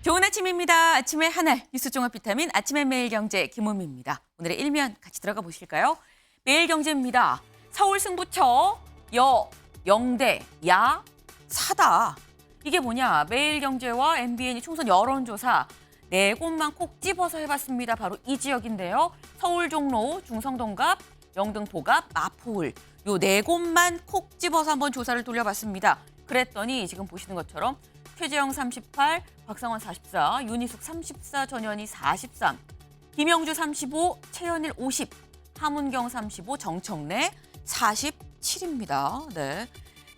좋은 아침입니다. 아침의 하나 뉴스 종합 비타민 아침의 매일경제 김은미입니다. 오늘의 일면 같이 들어가 보실까요? 매일경제입니다. 서울 승부처 영대 야 사다. 이게 뭐냐? 매일경제와 MBN이 총선 여론조사 4곳만 콕 집어서 해봤습니다. 바로 이 지역인데요. 서울 종로, 중성동갑, 영등 보갑, 마포울 요 4곳만 콕 집어서 한번 조사를 돌려봤습니다. 그랬더니 지금 보시는 것처럼 최재형 38, 박상원 44, 윤희숙 34, 전현희 43, 김영주 35, 최현일 50, 함은경 35, 정청래 47입니다. 네.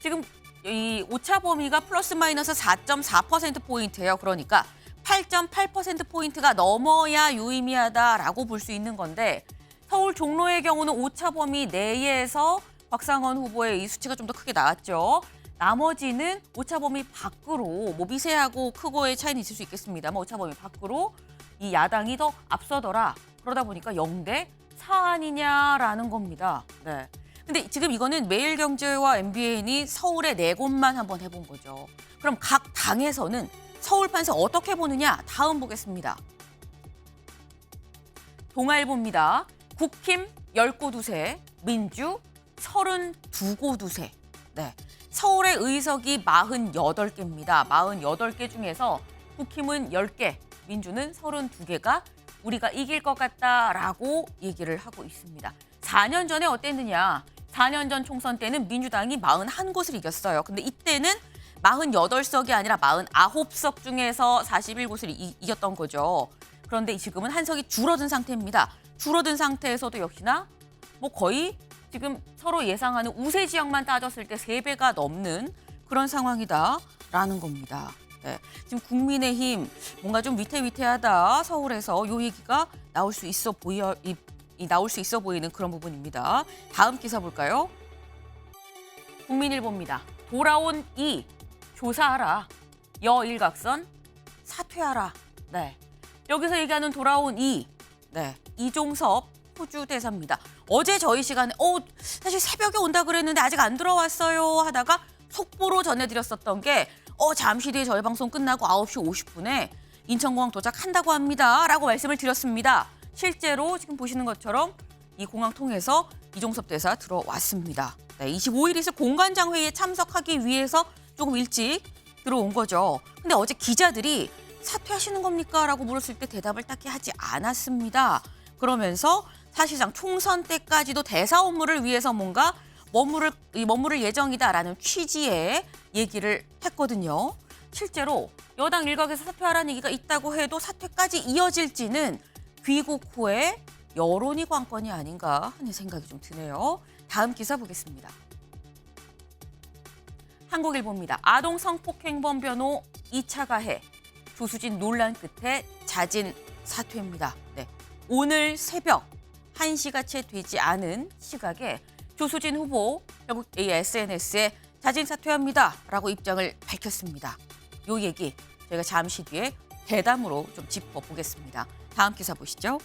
지금 이 오차 범위가 플러스 마이너스 4.4%포인트예요. 그러니까 8.8%포인트가 넘어야 유의미하다라고 볼 수 있는 건데 서울 종로의 경우는 오차 범위 내에서 박상원 후보의 이 수치가 좀 더 크게 나왔죠. 나머지는 오차 범위 밖으로 뭐 미세하고 크고의 차이는 있을 수 있겠습니다만 오차 범위 밖으로 이 야당이 더 앞서더라. 그러다 보니까 0대 4 아니냐라는 겁니다. 네. 근데 지금 이거는 매일경제와 MBN이 서울의 4곳만 한번 해본 거죠. 그럼 각 당에서는 서울 판세 어떻게 보느냐? 다음 보겠습니다. 동아일보입니다. 국힘 10곳 우세, 민주 32곳 우세. 네. 서울의 의석이 48개입니다. 48개 중에서 국힘은 10개, 민주는 32개가 우리가 이길 것 같다라고 얘기를 하고 있습니다. 4년 전에 어땠느냐? 4년 전 총선 때는 민주당이 41곳을 이겼어요. 근데 이때는 48석이 아니라 49석 중에서 41곳을 이겼던 거죠. 그런데 지금은 한 석이 줄어든 상태입니다. 줄어든 상태에서도 역시나 뭐 거의 지금 서로 예상하는 우세 지역만 따졌을 때 3배가 넘는 그런 상황이다라는 겁니다. 네. 지금 국민의힘 뭔가 좀 위태위태하다 서울에서 요 얘기가 나올 수 있어 보이는 그런 부분입니다. 다음 기사 볼까요? 국민일보입니다. 돌아온 이 조사하라. 여일각선 사퇴하라. 네. 여기서 얘기하는 돌아온 이 이종섭 호주 대사입니다. 어제 저희 시간에 사실 새벽에 온다 그랬는데 아직 안 들어왔어요 하다가 속보로 전해드렸었던 게 잠시 뒤에 저희 방송 끝나고 9시 50분에 인천공항 도착한다고 합니다 라고 말씀을 드렸습니다. 실제로 지금 보시는 것처럼 이 공항 통해서 이종섭 대사 들어왔습니다. 네, 25일 있을 공관장 회의에 참석하기 위해서 조금 일찍 들어온 거죠. 근데 어제 기자들이 사퇴하시는 겁니까? 라고 물었을 때 대답을 딱히 하지 않았습니다. 그러면서 사실상 총선 때까지도 대사 업무를 위해서 뭔가 머무를 예정이다라는 취지의 얘기를 했거든요. 실제로 여당 일각에서 사퇴하라는 얘기가 있다고 해도 사퇴까지 이어질지는 귀국 후에 여론이 관건이 아닌가 하는 생각이 좀 드네요. 다음 기사 보겠습니다. 한국일보입니다. 아동 성폭행범 변호 2차 가해. 조수진 논란 끝에 자진 사퇴입니다. 네. 오늘 새벽 1시가 채 되지 않은 시각에 조수진 후보 결국 SNS에 자진 사퇴합니다라고 입장을 밝혔습니다. 요 얘기 저희가 잠시 뒤에 대담으로 좀 짚어보겠습니다. 다음 기사 보시죠.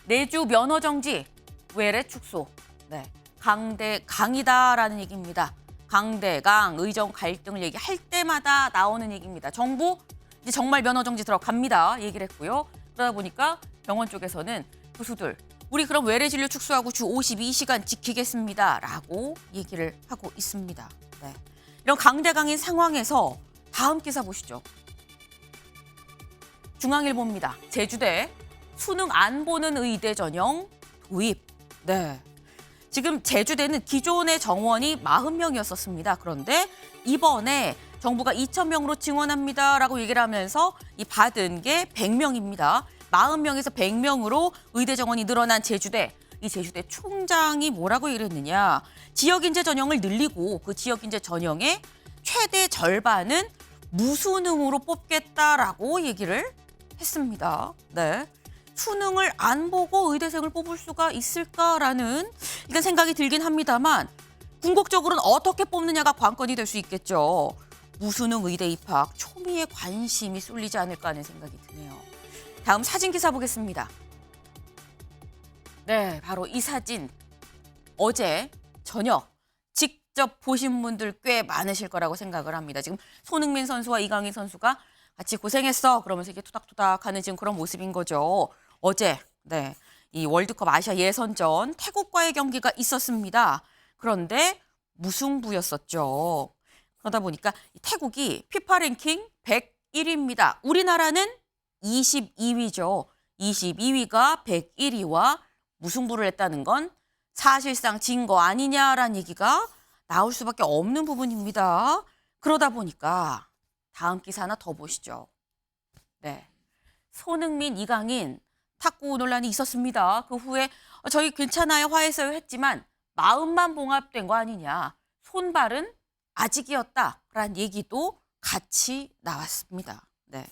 내주 면허 정지, 외래 축소. 네, 강대 강이다라는 얘기입니다. 강대 강 의정 갈등을 얘기할 때마다 나오는 얘기입니다. 정부 이제 정말 면허 정지 들어갑니다. 얘기를 했고요. 그러다 보니까 병원 쪽에서는 교수들 우리 그럼 외래 진료 축소하고 주 52시간 지키겠습니다라고 얘기를 하고 있습니다. 네. 이런 강대강인 상황에서 다음 기사 보시죠. 중앙일보입니다. 제주대 수능 안 보는 의대 전형 도입. 네. 지금 제주대는 기존의 정원이 40명이었었습니다. 그런데 이번에 정부가 2,000명으로 증원합니다라고 얘기를 하면서 이 받은 게 100명입니다. 40명에서 100명으로 의대 정원이 늘어난 제주대. 이 제주대 총장이 뭐라고 얘기를 했느냐. 지역인재 전형을 늘리고 그 지역인재 전형의 최대 절반은 무수능으로 뽑겠다라고 얘기를 했습니다. 네. 수능을 안 보고 의대생을 뽑을 수가 있을까라는 일단 생각이 들긴 합니다만 궁극적으로는 어떻게 뽑느냐가 관건이 될 수 있겠죠. 무수능 의대 입학 초미의 관심이 쏠리지 않을까 하는 생각이 드네요. 다음 사진 기사 보겠습니다. 네, 바로 이 사진 어제 저녁 직접 보신 분들 꽤 많으실 거라고 생각을 합니다. 지금 손흥민 선수와 이강인 선수가 같이 고생했어. 그러면서 이렇게 투닥투닥하는 지금 그런 모습인 거죠. 어제 이 월드컵 아시아 예선전 태국과의 경기가 있었습니다. 그런데 무승부였었죠. 그러다 보니까 태국이 피파 랭킹 101위입니다. 우리나라는 22위죠. 22위가 101위와 무승부를 했다는 건 사실상 진 거 아니냐라는 얘기가 나올 수밖에 없는 부분입니다. 그러다 보니까 다음 기사 하나 더 보시죠. 네, 손흥민, 이강인 탁구 논란이 있었습니다. 그 후에 저희 괜찮아요, 화해해요 했지만 마음만 봉합된 거 아니냐. 손발은 아직이었다라는 얘기도 같이 나왔습니다. 네,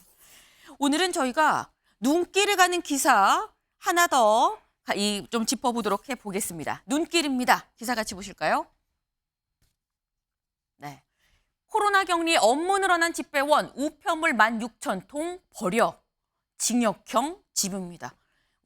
오늘은 저희가 눈길을 가는 기사 하나 더 좀 짚어보도록 해보겠습니다. 눈길입니다. 기사 같이 보실까요? 네, 코로나 격리 업무 늘어난 집배원 우편물 16,000통 버려. 징역형 집입니다.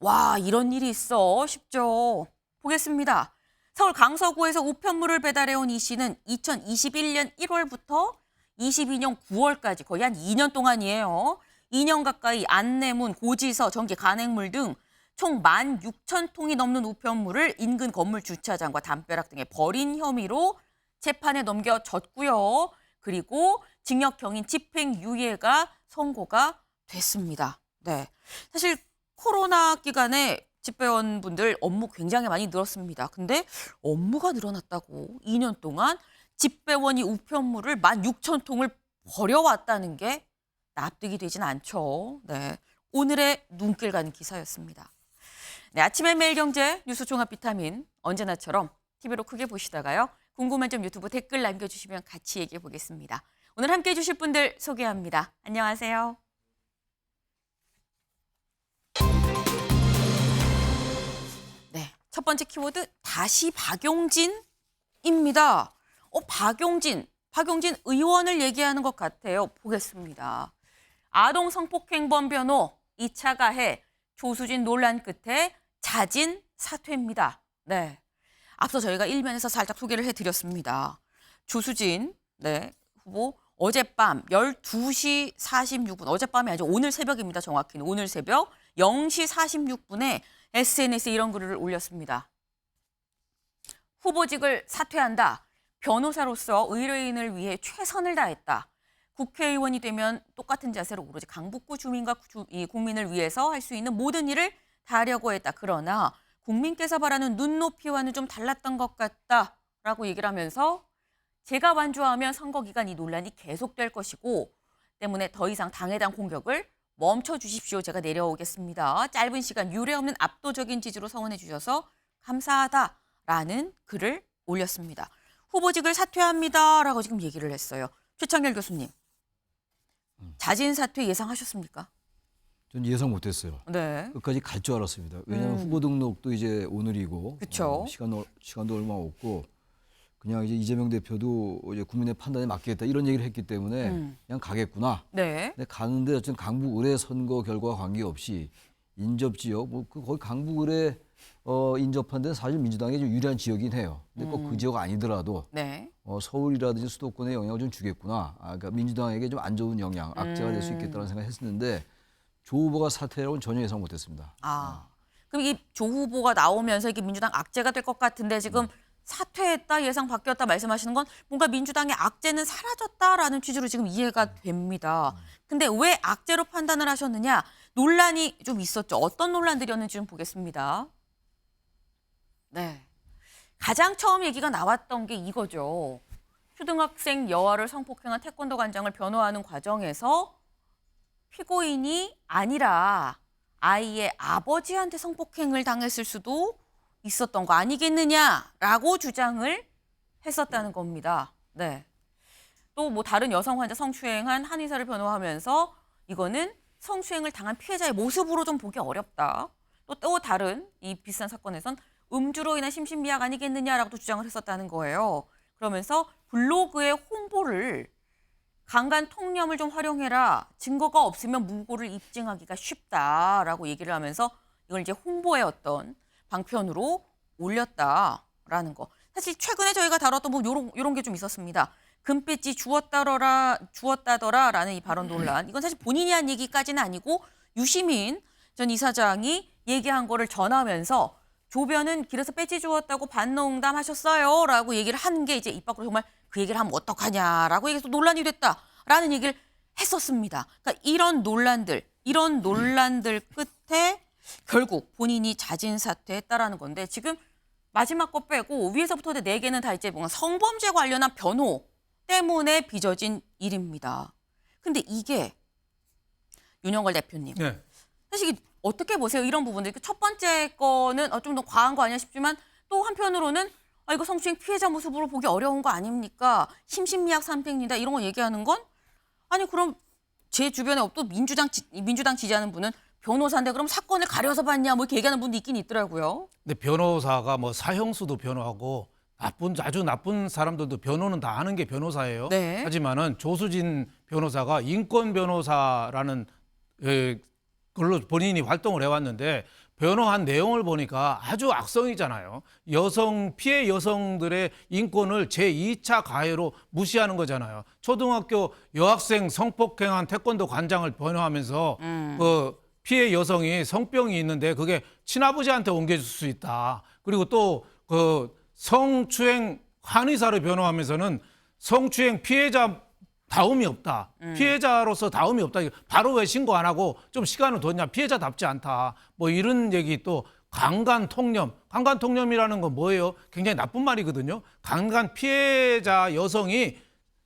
와, 이런 일이 있어 싶죠. 보겠습니다. 서울 강서구에서 우편물을 배달해온 이 씨는 2021년 1월부터 22년 9월까지 거의 한 2년 동안이에요. 2년 가까이 안내문, 고지서, 전기, 간행물 등 총 16,000통이 넘는 우편물을 인근 건물 주차장과 담벼락 등에 버린 혐의로 재판에 넘겨졌고요. 그리고 징역형인 집행유예가 선고가 됐습니다. 네, 사실 코로나 기간에 집배원분들 업무 굉장히 많이 늘었습니다. 근데 업무가 늘어났다고 2년 동안 집배원이 우편물을 16,000통을 버려왔다는 게 납득이 되진 않죠. 네, 오늘의 눈길 가는 기사였습니다. 네, 아침의 매일경제 뉴스 종합 비타민 언제나처럼 TV로 크게 보시다가요. 궁금한 점 유튜브 댓글 남겨주시면 같이 얘기해 보겠습니다. 오늘 함께해 주실 분들 소개합니다. 안녕하세요. 네, 첫 번째 키워드 다시 박용진입니다. 박용진 의원을 얘기하는 것 같아요. 보겠습니다. 아동 성폭행범 변호 2차 가해 조수진 논란 끝에 자진 사퇴입니다. 네, 앞서 저희가 일면에서 살짝 소개를 해드렸습니다. 조수진 후보 어젯밤 12시 46분, 어젯밤이 아니죠. 오늘 새벽입니다. 정확히는 오늘 새벽 0시 46분에 SNS에 이런 글을 올렸습니다. 후보직을 사퇴한다. 변호사로서 의뢰인을 위해 최선을 다했다. 국회의원이 되면 똑같은 자세로 오로지 강북구 주민과 국민을 위해서 할 수 있는 모든 일을 다 하려고 했다. 그러나 국민께서 바라는 눈높이와는 좀 달랐던 것 같다라고 얘기를 하면서 제가 완주하면 선거 기간 이 논란이 계속될 것이고 때문에 더 이상 당에 대한 공격을 멈춰 주십시오. 제가 내려오겠습니다. 짧은 시간 유례 없는 압도적인 지지로 성원해 주셔서 감사하다라는 글을 올렸습니다. 후보직을 사퇴합니다라고 지금 얘기를 했어요. 최창렬 교수님, 자진 사퇴 예상하셨습니까? 전 예상 못했어요. 네. 끝까지 갈 줄 알았습니다. 왜냐하면 후보 등록도 이제 오늘이고, 그쵸. 시간도 얼마 없고, 그냥 이제 이재명 대표도 이제 국민의 판단에 맡기겠다 이런 얘기를 했기 때문에 그냥 가겠구나. 네. 근데 가는데 어쨌든 강북 의뢰 선거 결과와 관계없이 인접 지역, 거의 강북 의뢰 인접한 데는 사실 민주당이 좀 유리한 지역이긴 해요. 근데 꼭 그 지역 아니더라도 네. 서울이라든지 수도권에 영향을 좀 주겠구나. 그러니까 민주당에게 좀 안 좋은 영향, 악재가 될 수 있겠다는 생각을 했었는데 조 후보가 사퇴라고는 전혀 예상 못했습니다. 그럼 이 조 후보가 나오면서 이게 민주당 악재가 될 것 같은데 지금 사퇴했다, 예상 바뀌었다 말씀하시는 건 뭔가 민주당의 악재는 사라졌다라는 취지로 지금 이해가 됩니다. 근데 왜 악재로 판단을 하셨느냐? 논란이 좀 있었죠. 어떤 논란들이었는지 좀 보겠습니다. 네, 가장 처음 얘기가 나왔던 게 이거죠. 초등학생 여아를 성폭행한 태권도 관장을 변호하는 과정에서 피고인이 아니라 아이의 아버지한테 성폭행을 당했을 수도 있었던 거 아니겠느냐라고 주장을 했었다는 겁니다. 네. 또 뭐 다른 여성 환자 성추행한 한의사를 변호하면서 이거는 성추행을 당한 피해자의 모습으로 좀 보기 어렵다. 또 다른 이 비슷한 사건에선 음주로 인한 심신미약 아니겠느냐라고 주장을 했었다는 거예요. 그러면서 블로그의 홍보를 강간 통념을 좀 활용해라. 증거가 없으면 무고를 입증하기가 쉽다라고 얘기를 하면서 이걸 이제 홍보의 어떤 방편으로 올렸다라는 거. 사실 최근에 저희가 다뤘던 뭐 요런 게 좀 있었습니다. 금배지 주었다더라라는 이 발언 논란. 이건 사실 본인이 한 얘기까지는 아니고 유시민 전 이사장이 얘기한 거를 전하면서 조변은 길에서 배지 주었다고 반농담 하셨어요라고 얘기를 하는 게 이제 입 밖으로 정말 그 얘기를 하면 어떡하냐라고 얘기해서 논란이 됐다라는 얘기를 했었습니다. 그러니까 이런 논란들 끝에 결국 본인이 자진 사퇴했다라는 건데 지금 마지막 거 빼고 위에서부터 네 개는 다 이제 뭔가 성범죄 관련한 변호 때문에 빚어진 일입니다. 근데 이게 윤영걸 대표님. 네. 사실 이게 어떻게 보세요? 이런 부분들. 첫 번째 거는 좀 더 과한 거 아니야 싶지만 또 한편으로는 이거 성추행 피해자 모습으로 보기 어려운 거 아닙니까? 심신미약 산패입니다. 이런 거 얘기하는 건 아니 그럼 제 주변에 또 민주당 지지하는 분은 변호사인데 그럼 사건을 가려서 봤냐 뭐 이렇게 얘기하는 분도 있긴 있더라고요. 근데 변호사가 뭐 사형수도 변호하고 아주 나쁜 사람들도 변호는 다 하는 게 변호사예요. 네. 하지만은 조수진 변호사가 인권 변호사라는 걸로 본인이 활동을 해왔는데 변호한 내용을 보니까 아주 악성이잖아요. 피해 여성들의 인권을 제2차 가해로 무시하는 거잖아요. 초등학교 여학생 성폭행한 태권도 관장을 변호하면서 피해 여성이 성병이 있는데 그게 친아버지한테 옮겨줄 수 있다. 그리고 또 성추행 한의사를 변호하면서는 성추행 피해자 다움이 없다. 피해자로서 다움이 없다. 바로 왜 신고 안 하고 좀 시간을 뒀냐. 피해자답지 않다. 뭐 이런 얘기 또 강간통념. 강간통념이라는 건 뭐예요? 굉장히 나쁜 말이거든요. 강간 피해자 여성이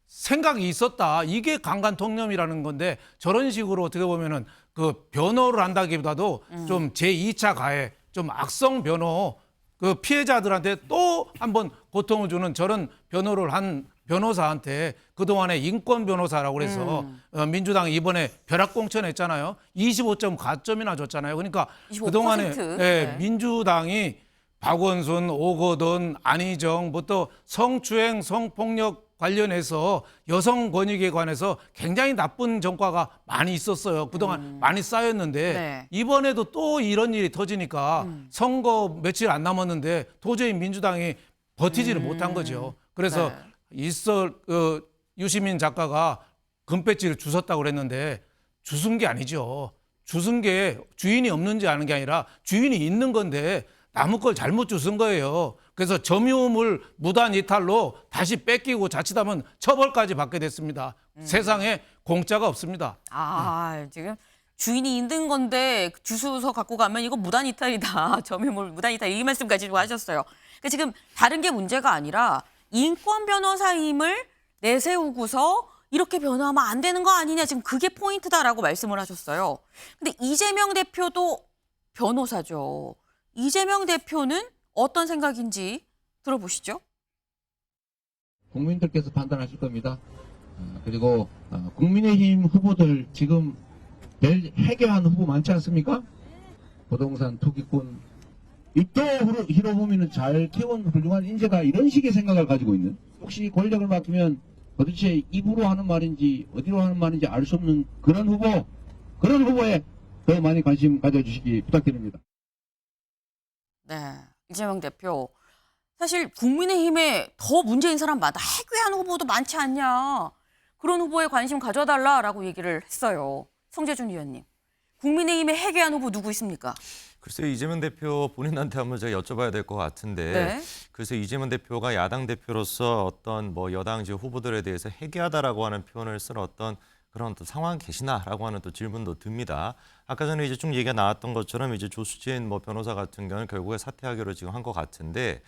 생각이 있었다. 이게 강간통념이라는 건데 저런 식으로 어떻게 보면은 그 변호를 한다기보다도 좀 제2차 가해, 좀 악성 변호, 그 피해자들한테 또 한번 고통을 주는 저런 변호를 한 변호사한테 그동안에 인권 변호사라고 그래서 민주당이 이번에 벼락공천했잖아요. 25.4점이나 줬잖아요. 그러니까 25%? 그동안에 네. 민주당이 박원순, 오거돈, 안희정, 뭐 또 성추행, 성폭력 관련해서 여성 권익에 관해서 굉장히 나쁜 전과가 많이 있었어요. 그동안 많이 쌓였는데 네. 이번에도 또 이런 일이 터지니까 선거 며칠 안 남았는데 도저히 민주당이 버티지를 못한 거죠. 그래서 유시민 작가가 금배지를 주웠다고 그랬는데 주순 게 아니죠. 주순 게 주인이 없는지 아는 게 아니라 주인이 있는 건데 남의 걸 잘못 주순 거예요. 그래서 점유물 무단 이탈로 다시 뺏기고 자칫하면 처벌까지 받게 됐습니다. 세상에 공짜가 없습니다. 지금 주인이 있는 건데 주소서 갖고 가면 이거 무단 이탈이다. 점유물 무단 이탈 이 말씀까지 하셨어요. 그러니까 지금 다른 게 문제가 아니라 인권 변호사임을 내세우고서 이렇게 변호하면 안 되는 거 아니냐. 지금 그게 포인트다라고 말씀을 하셨어요. 근데 이재명 대표도 변호사죠. 이재명 대표는 어떤 생각인지 들어보시죠. 국민들께서 판단하실 겁니다. 그리고 국민의힘 후보들 지금 해결한 후보 많지 않습니까? 부동산 투기꾼 입도 히로부미는 잘 키운 훌륭한 인재다 이런 식의 생각을 가지고 있는 혹시 권력을 맡기면 도대체 입으로 하는 말인지 어디로 하는 말인지 알 수 없는 그런 후보에 더 많이 관심 가져주시기 부탁드립니다. 네, 이재명 대표. 사실 국민의힘에 더 문제인 사람 많다. 해괴한 후보도 많지 않냐. 그런 후보에 관심 가져달라라고 얘기를 했어요. 성재준 의원님. 국민의힘에 해괴한 후보 누구 있습니까? 글쎄요, 이재명 대표 본인한테 한번 제가 여쭤봐야 될 것 같은데 네. 그래서 이재명 대표가 야당 대표로서 어떤 뭐 여당 지금 후보들에 대해서 해괴하다라고 하는 표현을 쓴 어떤 그런 또 상황 계시나라고 하는 또 질문도 듭니다. 아까 전에 이제 쭉 얘기가 나왔던 것처럼 이제 조수진 뭐 변호사 같은 경우는 결국에 사퇴하기로 지금 한 것 같은데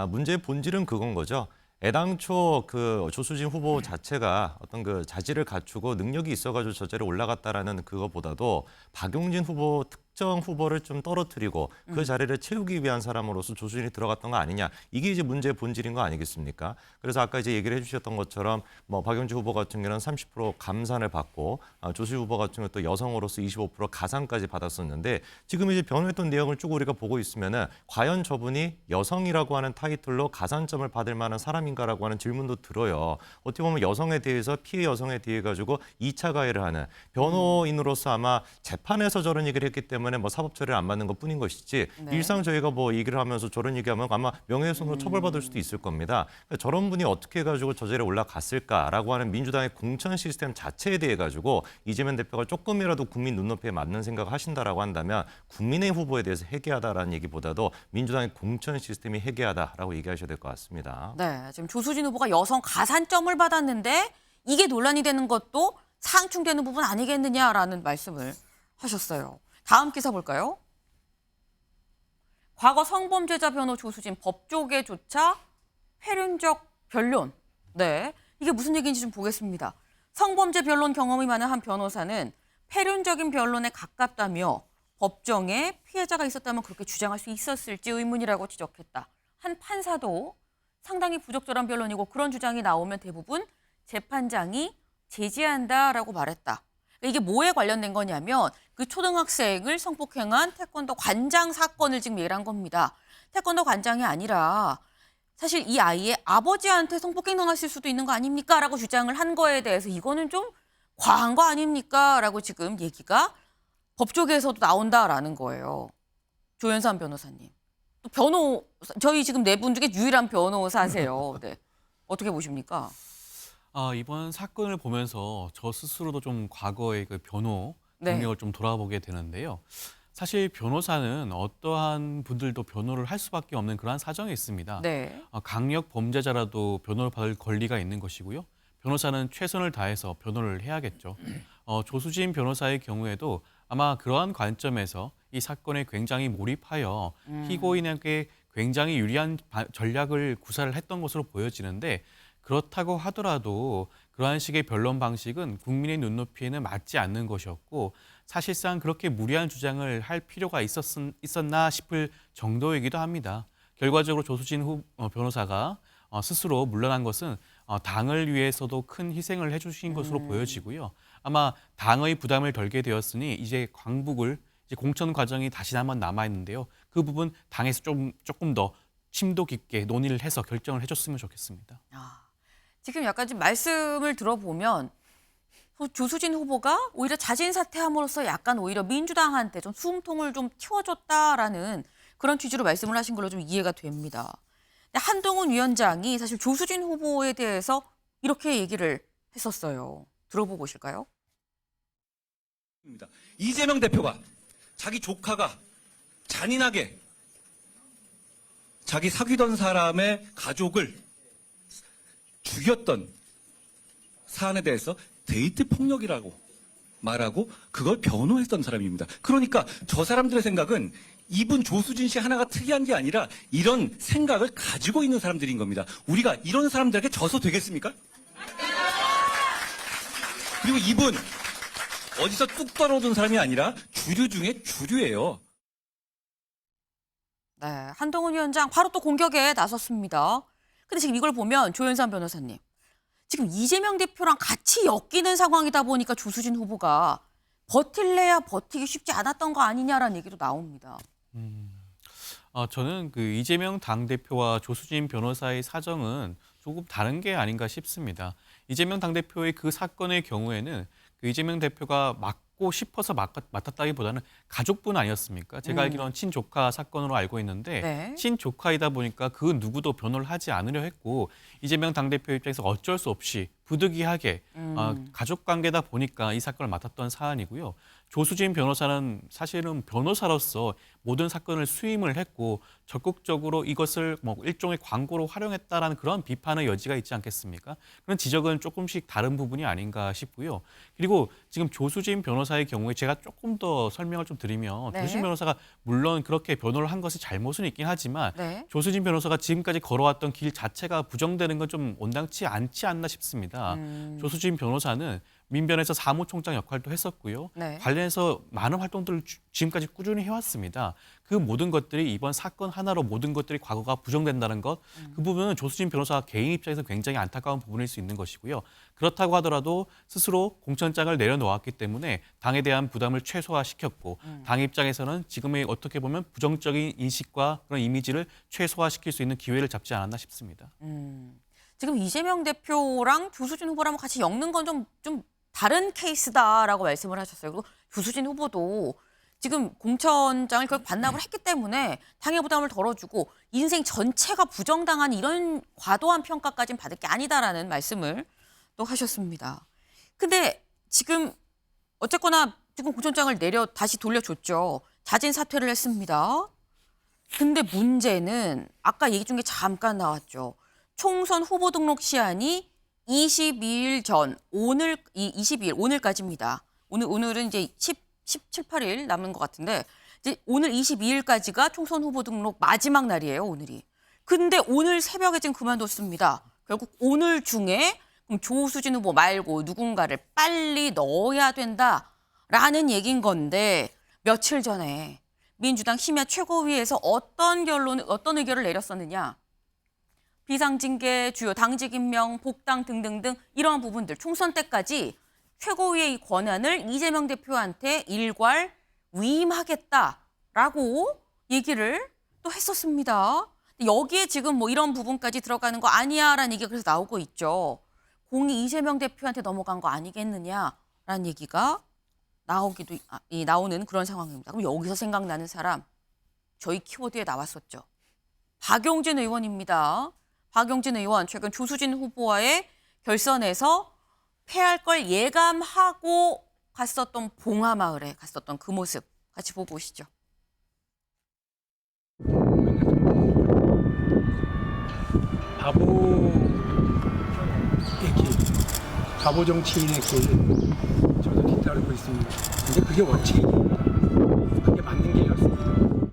문제의 본질은 그건 거죠. 애당초 그 조수진 후보 자체가 어떤 그 자질을 갖추고 능력이 있어가지고 저 자리에 올라갔다라는 그거보다도 박용진 후보 특정 후보를 좀 떨어뜨리고 그 자리를 채우기 위한 사람으로서 조수진이 들어갔던 거 아니냐. 이게 이제 문제의 본질인 거 아니겠습니까? 그래서 아까 이제 얘기를 해주셨던 것처럼 뭐 박용진 후보 같은 경우는 30% 감산을 받고 조수진 후보 같은 경우 또 여성으로서 25% 가산까지 받았었는데 지금 이제 변호했던 내용을 쭉 우리가 보고 있으면은 과연 저분이 여성이라고 하는 타이틀로 가산점을 받을 만한 사람인가라고 하는 질문도 들어요. 어떻게 보면 여성에 대해서 피해 여성에 대해 가지고 2차 가해를 하는 변호인으로서 아마 재판에서 저런 얘기를 했기 때문에 때문에 뭐 사법 처리를 안 받는 것뿐인 것이지 네. 일상 저희가 뭐 얘기를 하면서 저런 얘기하면 아마 명예훼손으로 처벌받을 수도 있을 겁니다. 그러니까 저런 분이 어떻게 해가지고 저 자리에 올라갔을까라고 하는 민주당의 공천 시스템 자체에 대해 가지고 이재명 대표가 조금이라도 국민 눈높이에 맞는 생각을 하신다라고 한다면 국민의힘 후보에 대해서 해괴하다라는 얘기보다도 민주당의 공천 시스템이 해괴하다라고 얘기하셔야 될 것 같습니다. 네, 지금 조수진 후보가 여성 가산점을 받았는데 이게 논란이 되는 것도 상충되는 부분 아니겠느냐라는 말씀을 하셨어요. 다음 기사 볼까요? 과거 성범죄자 변호 조수진 법조계조차 폐륜적 변론. 네, 이게 무슨 얘기인지 좀 보겠습니다. 성범죄 변론 경험이 많은 한 변호사는 폐륜적인 변론에 가깝다며 법정에 피해자가 있었다면 그렇게 주장할 수 있었을지 의문이라고 지적했다. 한 판사도 상당히 부적절한 변론이고 그런 주장이 나오면 대부분 재판장이 제지한다라고 말했다. 이게 뭐에 관련된 거냐면 그 초등학생을 성폭행한 태권도 관장 사건을 지금 얘기를 한 겁니다. 태권도 관장이 아니라 사실 이 아이의 아버지한테 성폭행 당했을 수도 있는 거 아닙니까? 라고 주장을 한 거에 대해서 이거는 좀 과한 거 아닙니까? 라고 지금 얘기가 법조계에서도 나온다라는 거예요. 조연산 변호사님. 또 저희 지금 네 분 중에 유일한 변호사세요. 네. 어떻게 보십니까? 이번 사건을 보면서 저 스스로도 좀 과거의 그 변호 네. 경력을 좀 돌아보게 되는데요. 사실 변호사는 어떠한 분들도 변호를 할 수밖에 없는 그러한 사정이 있습니다. 네. 강력 범죄자라도 변호를 받을 권리가 있는 것이고요. 변호사는 최선을 다해서 변호를 해야겠죠. 조수진 변호사의 경우에도 아마 그러한 관점에서 이 사건에 굉장히 몰입하여 피고인에게 굉장히 유리한 전략을 구사를 했던 것으로 보여지는데 그렇다고 하더라도 그러한 식의 변론 방식은 국민의 눈높이에는 맞지 않는 것이었고 사실상 그렇게 무리한 주장을 할 필요가 있었나 싶을 정도이기도 합니다. 결과적으로 조수진 변호사가 스스로 물러난 것은 당을 위해서도 큰 희생을 해주신 것으로 보여지고요. 아마 당의 부담을 덜게 되었으니 이제 공천 과정이 다시 한번 남아있는데요. 그 부분 당에서 조금 더 심도 깊게 논의를 해서 결정을 해줬으면 좋겠습니다. 지금 약간 좀 말씀을 들어보면 조수진 후보가 오히려 자진 사퇴함으로써 약간 오히려 민주당한테 좀 숨통을 좀 틔워줬다라는 그런 취지로 말씀을 하신 걸로 좀 이해가 됩니다. 근데 한동훈 위원장이 사실 조수진 후보에 대해서 이렇게 얘기를 했었어요. 들어보고 오실까요? 이재명 대표가 자기 조카가 잔인하게 자기 사귀던 사람의 가족을 죽였던 사안에 대해서 데이트 폭력이라고 말하고 그걸 변호했던 사람입니다. 그러니까 저 사람들의 생각은 이분 조수진 씨 하나가 특이한 게 아니라 이런 생각을 가지고 있는 사람들인 겁니다. 우리가 이런 사람들에게 져서 되겠습니까? 그리고 이분 어디서 뚝 떨어진 사람이 아니라 주류 중에 주류예요. 네, 한동훈 위원장 바로 또 공격에 나섰습니다. 근데 지금 이걸 보면 조연산 변호사님, 지금 이재명 대표랑 같이 엮이는 상황이다 보니까 조수진 후보가 버틸래야 버티기 쉽지 않았던 거 아니냐라는 얘기도 나옵니다. 저는 그 이재명 당대표와 조수진 변호사의 사정은 조금 다른 게 아닌가 싶습니다. 이재명 당대표의 그 사건의 경우에는 그 이재명 대표가 맡고 싶어서 맡았다기보다는 가족분 아니었습니까? 제가 알기로는 친조카 사건으로 알고 있는데 네. 친조카이다 보니까 그 누구도 변호를 하지 않으려 했고 이재명 당대표 입장에서 어쩔 수 없이 부득이하게 가족 관계다 보니까 이 사건을 맡았던 사안이고요. 조수진 변호사는 사실은 변호사로서 모든 사건을 수임을 했고 적극적으로 이것을 뭐 일종의 광고로 활용했다라는 그런 비판의 여지가 있지 않겠습니까? 그런 지적은 조금씩 다른 부분이 아닌가 싶고요. 그리고 지금 조수진 변호사의 경우에 제가 조금 더 설명을 좀 드리면 네. 조수진 변호사가 물론 그렇게 변호를 한 것이 잘못은 있긴 하지만 네. 조수진 변호사가 지금까지 걸어왔던 길 자체가 부정되는 건 좀 온당치 않지 않나 싶습니다. 조수진 변호사는 민변에서 사무총장 역할도 했었고요. 네. 관련해서 많은 활동들을 지금까지 꾸준히 해왔습니다. 그 모든 것들이 이번 사건 하나로 모든 것들이 과거가 부정된다는 것, 그 부분은 조수진 변호사 개인 입장에서 굉장히 안타까운 부분일 수 있는 것이고요. 그렇다고 하더라도 스스로 공천장을 내려놓았기 때문에 당에 대한 부담을 최소화시켰고 당 입장에서는 지금의 어떻게 보면 부정적인 인식과 그런 이미지를 최소화시킬 수 있는 기회를 잡지 않았나 싶습니다. 지금 이재명 대표랑 조수진 후보랑 같이 엮는 건 좀 다른 케이스다라고 말씀을 하셨어요. 그리고 조수진 후보도 지금 공천장을 결국 반납을 했기 때문에 당의 부담을 덜어주고 인생 전체가 부정당한 이런 과도한 평가까지는 받을 게 아니다라는 말씀을 또 하셨습니다. 근데 지금 어쨌거나 지금 공천장을 다시 돌려줬죠. 자진 사퇴를 했습니다. 근데 문제는 아까 얘기 중에 잠깐 나왔죠. 총선 후보 등록 시한이 22일 전, 22일, 오늘까지입니다. 오늘은 이제 17, 18일 남은 것 같은데, 이제 오늘 22일까지가 총선 후보 등록 마지막 날이에요, 오늘이. 근데 오늘 새벽에 지금 그만뒀습니다. 결국 오늘 중에 그럼 조수진 후보 말고 누군가를 빨리 넣어야 된다라는 얘기인 건데, 며칠 전에 민주당 심야 최고위에서 어떤 의결을 내렸었느냐. 비상징계, 주요 당직 임명, 복당 등등등 이러한 부분들 총선 때까지 최고위의 이 권한을 이재명 대표한테 일괄 위임하겠다라고 얘기를 또 했었습니다. 여기에 지금 뭐 이런 부분까지 들어가는 거 아니야라는 얘기가 그래서 나오고 있죠. 공이 이재명 대표한테 넘어간 거 아니겠느냐라는 얘기가 나오는 그런 상황입니다. 그럼 여기서 생각나는 사람 저희 키워드에 나왔었죠. 박용진 의원입니다. 박용진 의원 최근 조수진 후보와의 결선에서 패할 걸 예감하고 갔었던 봉하마을에 갔었던 그 모습 같이 보고 오시죠. 바보의 길, 바보 정치인의 길 저도 뒤따르고 있습니다. 근데 그게 원칙입니다. 그게 맞는 길이었습니다.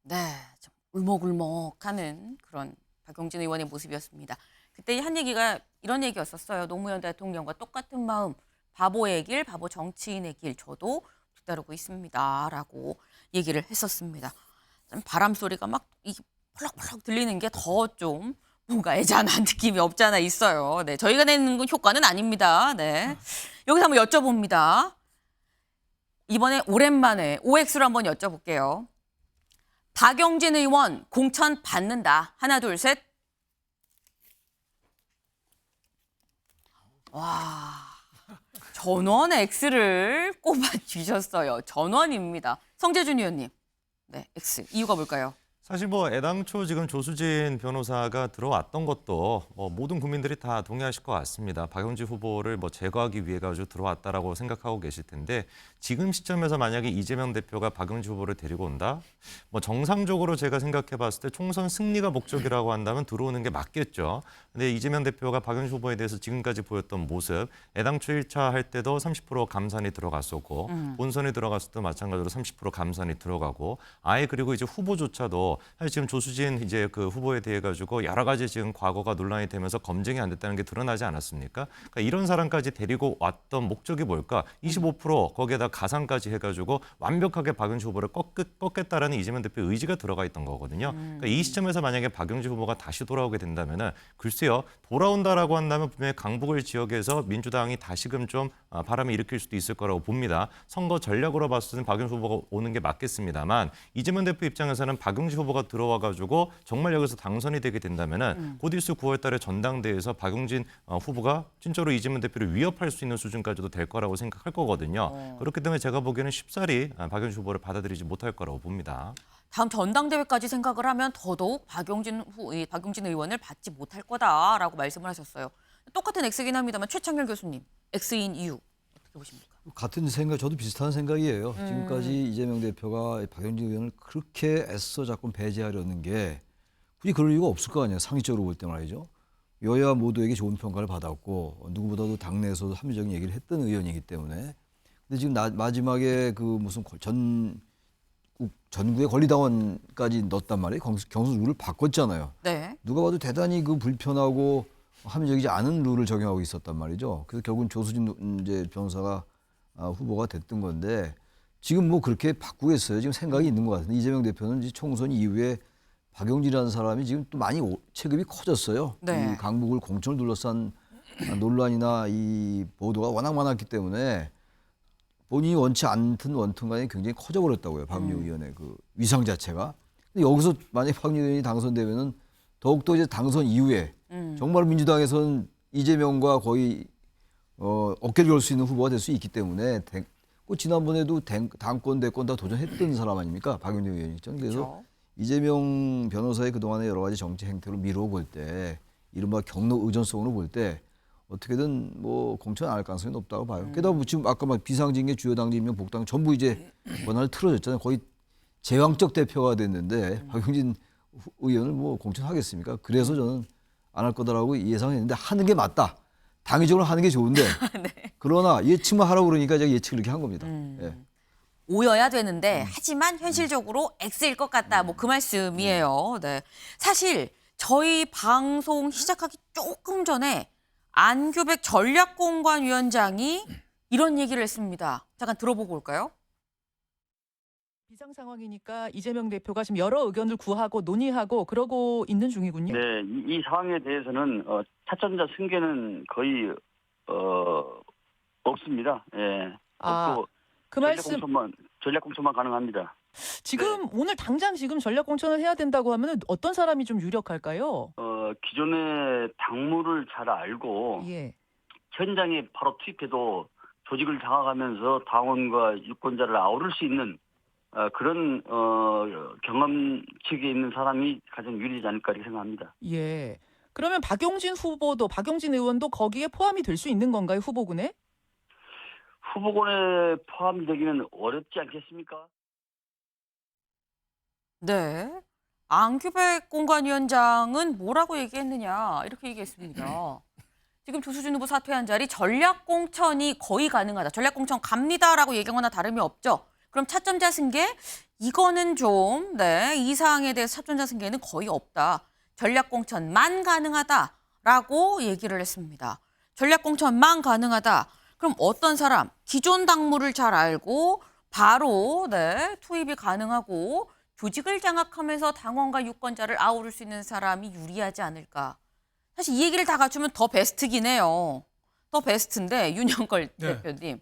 네, 좀 울먹울먹하는 그런 박용진 의원의 모습이었습니다. 그때 한 얘기가 이런 얘기였었어요. 노무현 대통령과 똑같은 마음, 바보의 길, 바보 정치인의 길 저도 뒤따르고 있습니다라고 얘기를 했었습니다. 좀 바람 소리가 막 펄럭펄럭 들리는 게 더 좀 뭔가 애잔한 느낌이 없잖아 있어요. 네, 저희가 내는 건 효과는 아닙니다. 네, 여기서 한번 여쭤봅니다. 이번에 오랜만에 OX로 한번 여쭤볼게요. 박용진 의원 공천 받는다. 하나, 둘, 셋. 와, 전원 X를 꼽아주셨어요. 전원입니다. 성재준 의원님, 네, X. 이유가 뭘까요? 사실 뭐 애당초 지금 조수진 변호사가 들어왔던 것도 뭐 모든 국민들이 다 동의하실 것 같습니다. 박용진 후보를 뭐 제거하기 위해 가지고 들어왔다라고 생각하고 계실 텐데 지금 시점에서 만약에 이재명 대표가 박용진 후보를 데리고 온다? 뭐 정상적으로 제가 생각해봤을 때 총선 승리가 목적이라고 한다면 들어오는 게 맞겠죠. 근데 이재명 대표가 박용진 후보에 대해서 지금까지 보였던 모습, 애당초 1차 할 때도 30% 감산이 들어갔었고 본선에 들어갔을 때도 마찬가지로 30% 감산이 들어가고 아예 그리고 이제 후보조차도 사실 지금 조수진 이제 그 후보에 대해 가지고 여러 가지 지금 과거가 논란이 되면서 검증이 안 됐다는 게 드러나지 않았습니까? 그러니까 이런 사람까지 데리고 왔던 목적이 뭘까? 25% 거기에다 가산까지 해가지고 완벽하게 박용진 후보를 꺾겠다라는 이재명 대표의 의지가 들어가 있던 거거든요. 그러니까 이 시점에서 만약에 박용진 후보가 다시 돌아오게 된다면은 글쎄요 돌아온다라고 한다면 분명히 강북을 지역에서 민주당이 다시금 좀 바람을 일으킬 수도 있을 거라고 봅니다. 선거 전략으로 봤을 때는 박용진 후보가 오는 게 맞겠습니다만 이재명 대표 입장에서는 박용진 후보가 들어와가지고 정말 여기서 당선이 되게 된다면은 곧 있을 9월달에 전당대회에서 박용진 후보가 진짜로 이재명 대표를 위협할 수 있는 수준까지도 될 거라고 생각할 거거든요. 그렇기 때문에 제가 보기에는 쉽사리 박용진 후보를 받아들이지 못할 거라고 봅니다. 다음 전당대회까지 생각을 하면 더더욱 박용진 의원을 받지 못할 거다라고 말씀을 하셨어요. 똑같은 X긴 합니다만 최창렬 교수님, X인 이유 어떻게 보십니까? 같은 생각, 저도 비슷한 생각이에요. 지금까지 이재명 대표가 박용진 의원을 그렇게 애써 자꾸 배제하려는 게 굳이 그럴 이유가 없을 거 아니에요. 상식적으로 볼 때 말이죠. 여야 모두에게 좋은 평가를 받았고 누구보다도 당내에서도 합리적인 얘기를 했던 의원이기 때문에. 근데 지금 마지막에 그 무슨 전국의 권리당원까지 넣었단 말이에요. 경선 룰을 바꿨잖아요. 네. 누가 봐도 대단히 그 불편하고 합리적이지 않은 룰을 적용하고 있었단 말이죠. 그래서 결국은 조수진 이제 변호사가 후보가 됐던 건데 지금 뭐 그렇게 바꾸겠어요. 지금 생각이 있는 것 같은데 이재명 대표는 이제 총선 이후에 박용진이라는 사람이 지금 또 많이 체급이 커졌어요. 네. 이 강북을 공천을 둘러싼 논란이나 이 보도가 워낙 많았기 때문에 본인이 원치 않든 원튼 간에 굉장히 커져버렸다고요. 박용진 의원의 그 위상 자체가. 근데 여기서 만약에 박용진 의원이 당선되면은 더욱더 이제 당선 이후에 정말 민주당에서는 이재명과 거의 어깨를 걸 수 있는 후보가 될 수 있기 때문에 그 지난번에도 당권 대권 다 도전했던 사람 아닙니까? 박용진 의원이. 저는 그래서 그렇죠. 이재명 변호사의 그동안의 여러 가지 정치 행태로 미루어 볼 때, 이른바 경로 의존성으로 볼 때 어떻게든 뭐 공천 안 할 가능성이 높다고 봐요. 게다가 지금 아까 막 비상징계 주요 당직명 복당 전부 이제 권한을 틀어졌잖아요. 거의 제왕적 대표가 됐는데 박용진 의원을 뭐 공천하겠습니까? 그래서 저는 안 할 거다라고 예상했는데 하는 게 맞다. 당위적으로 하는 게 좋은데 그러나 예측만 하라고 그러니까 제가 예측을 이렇게 한 겁니다. 예. 오여야 되는데 하지만 현실적으로 X일 것 같다. 뭐 그 말씀이에요. 네. 사실 저희 방송 시작하기 조금 전에 안규백 전략공관위원장이 이런 얘기를 했습니다. 잠깐 들어보고 올까요? 비상 상황이니까 이재명 대표가 지금 여러 의견을 구하고 논의하고 그러고 있는 중이군요. 네, 이 상황에 대해서는 차전자 승계는 거의 없습니다. 예. 없고 그 말씀 전략 공천만 가능합니다. 지금 오늘 당장 지금 전략 공천을 해야 된다고 하면 어떤 사람이 좀 유력할까요? 기존의 당무를 잘 알고 예. 현장에 바로 투입해도 조직을 장악하면서 당원과 유권자를 아우를 수 있는 그런 경험치에 있는 사람이 가장 유리하지 않을까 이렇게 생각합니다. 예. 그러면 박용진 의원도 거기에 포함이 될 수 있는 건가요, 후보군에? 후보군에 포함이 되기는 어렵지 않겠습니까? 네. 안규백 공관위원장은 뭐라고 얘기했느냐 이렇게 얘기했습니다. 지금 조수진 후보 사퇴한 자리 전략공천이 거의 가능하다. 전략공천 갑니다라고 얘기하거나 다름이 없죠. 그럼 차점자 승계? 이거는 좀 이 사항에 대해서 차점자 승계는 거의 없다. 전략공천만 가능하다라고 얘기를 했습니다. 전략공천만 가능하다. 그럼 어떤 사람? 기존 당무를 잘 알고 바로 투입이 가능하고 조직을 장악하면서 당원과 유권자를 아우를 수 있는 사람이 유리하지 않을까. 사실 이 얘기를 다 갖추면 더 베스트긴 해요. 더 베스트인데 윤영걸 대표님.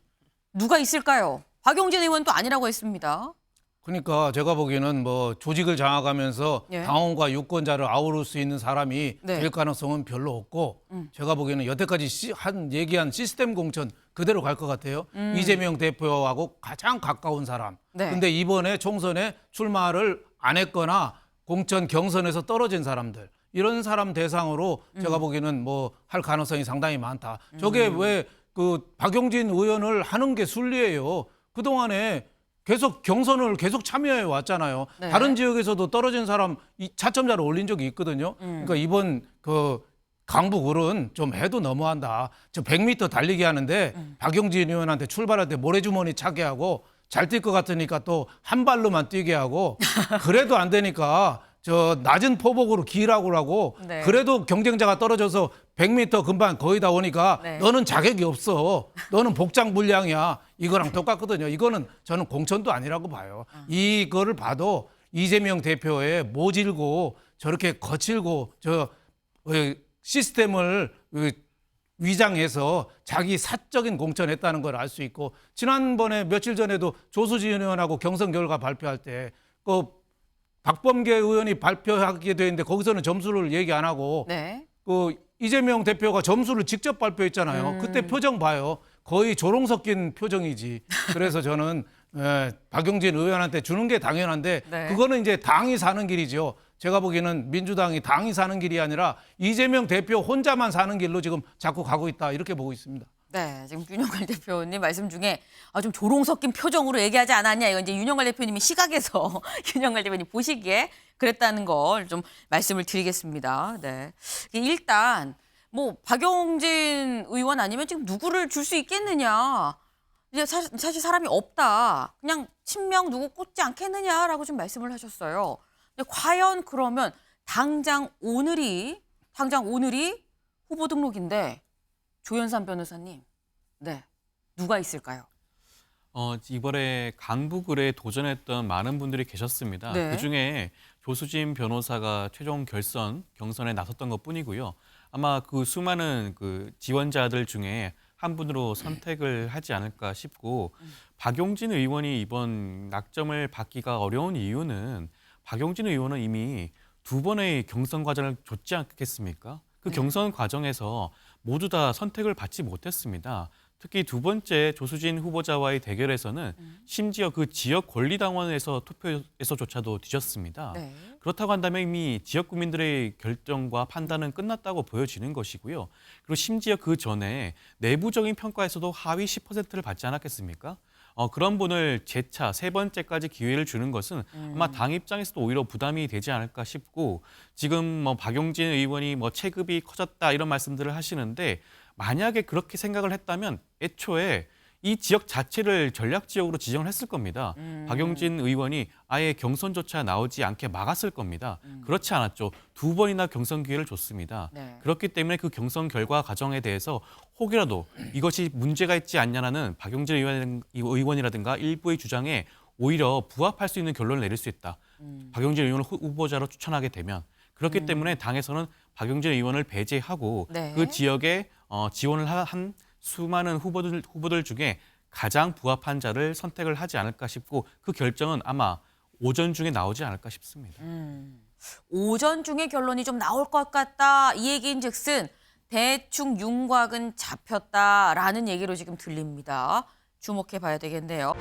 누가 있을까요? 박용진 의원도 아니라고 했습니다. 그러니까 제가 보기에는 뭐 조직을 장악하면서 예. 당원과 유권자를 아우를 수 있는 사람이 네. 될 가능성은 별로 없고 제가 보기에는 여태까지 얘기한 시스템 공천 그대로 갈 것 같아요. 이재명 대표하고 가장 가까운 사람. 네. 근데 이번에 총선에 출마를 안 했거나 공천 경선에서 떨어진 사람들. 이런 사람 대상으로 제가 보기에는 뭐 할 가능성이 상당히 많다. 저게 왜 그 박용진 의원을 하는 게 순리예요. 그동안에 계속 경선을 계속 참여해 왔잖아요. 네. 다른 지역에서도 떨어진 사람 차점자를 올린 적이 있거든요. 그러니까 이번 그 강북을은 좀 해도 너무한다. 저 100m 달리기 하는데 박용진 의원한테 출발할 때 모래주머니 차게 하고 잘 뛸 것 같으니까 또 한 발로만 뛰게 하고 그래도 안 되니까 저 낮은 포복으로 기라고 하고 네. 그래도 경쟁자가 떨어져서 100m 금방 거의 다 오니까 네. 너는 자격이 없어. 너는 복장 불량이야. 이거랑 똑같거든요. 이거는 저는 공천도 아니라고 봐요. 이거를 봐도 이재명 대표의 모질고 저렇게 거칠고 저 시스템을 위장해서 자기 사적인 공천했다는 걸 알 수 있고 지난번에 며칠 전에도 조수진 의원하고 경선 결과 발표할 때 그 박범계 의원이 발표하게 되는데 거기서는 점수를 얘기 안 하고 네. 그 이재명 대표가 점수를 직접 발표했잖아요. 그때 표정 봐요. 거의 조롱 섞인 표정이지. 그래서 저는 박용진 의원한테 주는 게 당연한데 네. 그거는 이제 당이 사는 길이죠. 제가 보기에는 민주당이 당이 사는 길이 아니라 이재명 대표 혼자만 사는 길로 지금 자꾸 가고 있다. 이렇게 보고 있습니다. 네, 지금 윤영걸 대표님 말씀 중에 좀 조롱 섞인 표정으로 얘기하지 않았냐. 이건 이제 윤영걸 대표님이 시각에서 윤영걸 대표님 보시기에 그랬다는 걸 좀 말씀을 드리겠습니다. 네. 일단 뭐 박용진 의원 아니면 지금 누구를 줄 수 있겠느냐. 이제 사실 사람이 없다. 그냥 친명 누구 꽂지 않겠느냐라고 좀 말씀을 하셨어요. 근데 과연 그러면 당장 오늘이 후보 등록인데 조현삼 변호사님, 누가 있을까요? 이번에 강북을에 도전했던 많은 분들이 계셨습니다. 네. 그중에 조수진 변호사가 최종 경선에 나섰던 것뿐이고요. 아마 그 수많은 그 지원자들 중에 한 분으로 선택을 하지 않을까 싶고 박용진 의원이 이번 낙점을 받기가 어려운 이유는 박용진 의원은 이미 2번의 경선 과정을 줬지 않겠습니까? 그 경선 과정에서 모두 다 선택을 받지 못했습니다. 특히 두 번째 조수진 후보자와의 대결에서는 심지어 그 지역 권리당원에서 투표에서조차도 뒤졌습니다. 네. 그렇다고 한다면 이미 지역 구민들의 결정과 판단은 끝났다고 보여지는 것이고요. 그리고 심지어 그 전에 내부적인 평가에서도 하위 10%를 받지 않았겠습니까? 그런 분을 재차 세 번째까지 기회를 주는 것은 아마 당 입장에서도 오히려 부담이 되지 않을까 싶고, 지금 뭐 박용진 의원이 뭐 체급이 커졌다 이런 말씀들을 하시는데, 만약에 그렇게 생각을 했다면 애초에 이 지역 자체를 전략 지역으로 지정을 했을 겁니다. 박용진 의원이 아예 경선조차 나오지 않게 막았을 겁니다. 그렇지 않았죠. 두 번이나 경선 기회를 줬습니다. 네. 그렇기 때문에 그 경선 결과 과정에 대해서 혹이라도 이것이 문제가 있지 않냐는 박용진 의원이라든가 일부의 주장에 오히려 부합할 수 있는 결론을 내릴 수 있다. 박용진 의원을 후보자로 추천하게 되면. 그렇기 때문에 당에서는 박용진 의원을 배제하고 네. 그 지역에 지원을 한 수많은 후보들 중에 가장 부합한 자를 선택을 하지 않을까 싶고, 그 결정은 아마 오전 중에 나오지 않을까 싶습니다. 오전 중에 결론이 좀 나올 것 같다. 이 얘기인즉슨 대충 윤곽은 잡혔다라는 얘기로 지금 들립니다. 주목해 봐야 되겠네요.